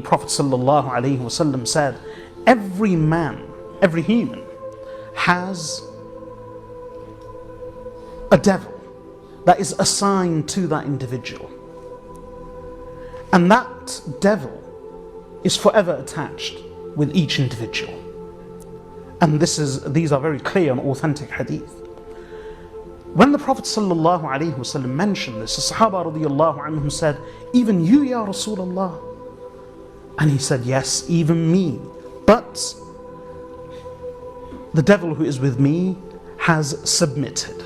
Prophet ﷺ said, every man, every human has a devil that is assigned to that individual. And that devil is forever attached with each individual. And these are very clear and authentic hadith. When the Prophet ﷺ mentioned this, the Sahaba radiallahu anhum said, even you, Ya Rasulullah? And he said, yes, even me. But the devil who is with me has submitted.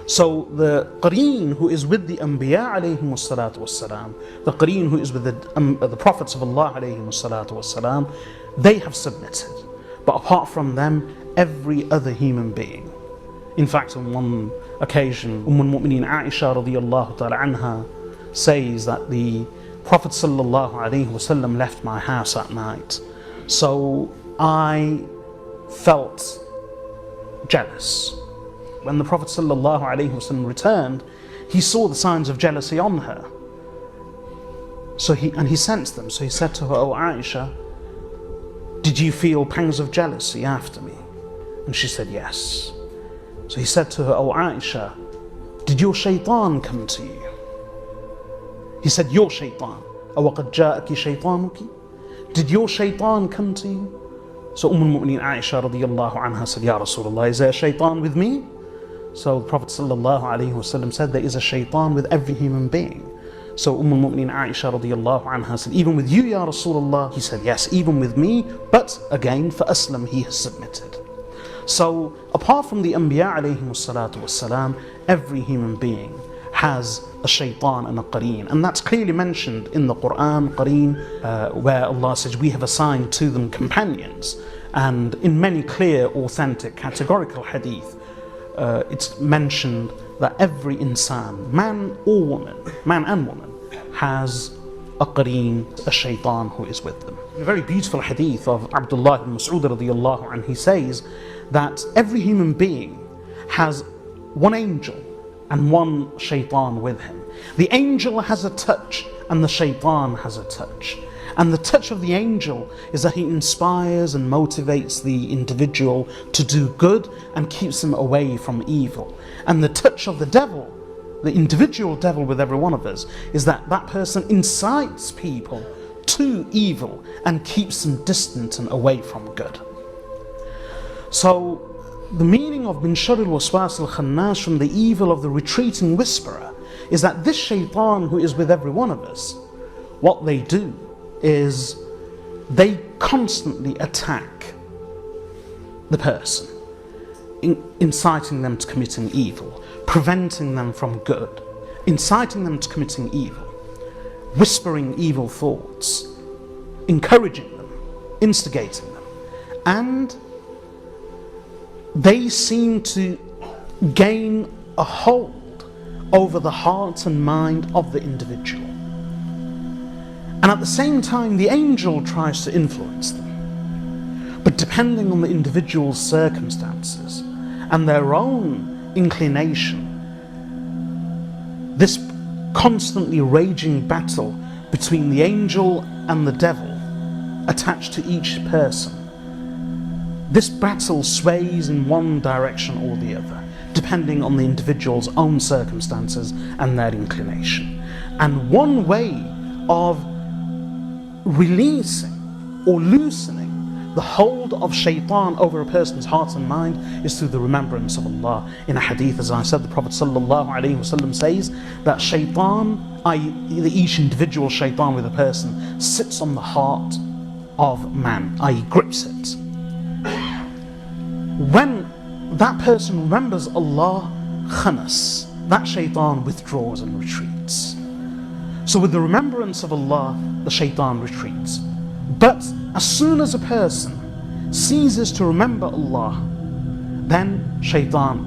So the Karin who is with the Anbiya alayhimu salatu wassalam, the Karin who is with the Prophets of Allah alayhimu salatu wassalam, they have submitted. But apart from them, every other human being. In fact, on one occasion, al-Mu'mineen Aisha radiyallahu ta'ala anha says that the Prophet sallallahu alayhi wasallam left my house at night. So I felt jealous. When the Prophet ﷺ returned, he saw the signs of jealousy on her. So he sensed them. So he said to her, "Oh Aisha, did you feel pangs of jealousy after me?" And she said, "Yes." So he said to her, "Oh Aisha, did your shaitan come to you?" He said, "Your shaitan." أَوَقَدْ جَاءَكِ شَيْطَانُكِ? Did your shaitan come to you? So al-Mu'mineen Aisha radiyallahu anha said, "Ya Rasulullah, is there a shaitan with me?" So the Prophet ﷺ said, there is a shaitan with every human being. So al-Mu'mineen Aisha radiyallahu anha said, even with you, Ya Rasulullah? He said, yes, even with me, but again, for Aslam, he has submitted. So apart from the Anbiya alayhimu salatu wassalam, every human being has a shaitan and a Karin. And that's clearly mentioned in the Quran, Karin, where Allah says, we have assigned to them companions. And in many clear, authentic, categorical hadith, it's mentioned that every insan, man or woman, man and woman, has a Karin, a shaitan who is with them. In a very beautiful hadith of Abdullah ibn Mas'ud radiyallahu anhu, he says that every human being has one angel and one shaitan with him. The angel has a touch and the shaitan has a touch. And the touch of the angel is that he inspires and motivates the individual to do good and keeps him away from evil. And the touch of the devil, the individual devil with every one of us, is that that person incites people to evil and keeps them distant and away from good. So the meaning of min sharril waswas al-khannas, from the evil of the retreating whisperer, is that this shaitan who is with every one of us, what they do is they constantly attack the person, inciting them to committing evil, preventing them from good, inciting them to committing evil, whispering evil thoughts, encouraging them, instigating them, and they seem to gain a hold over the heart and mind of the individual. And at the same time, the angel tries to influence them. But depending on the individual's circumstances and their own inclination, this constantly raging battle between the angel and the devil attached to each person, this battle sways in one direction or the other, depending on the individual's own circumstances and their inclination. And one way of releasing or loosening the hold of shaitan over a person's heart and mind is through the remembrance of Allah. In a hadith, as I said, the Prophet ﷺ says that shaitan, i.e. each individual shaitan with a person, sits on the heart of man, i.e. grips it. When that person remembers Allah, khanas, that shaitan withdraws and retreats. So with the remembrance of Allah, the shaitan retreats. But as soon as a person ceases to remember Allah, then shaitan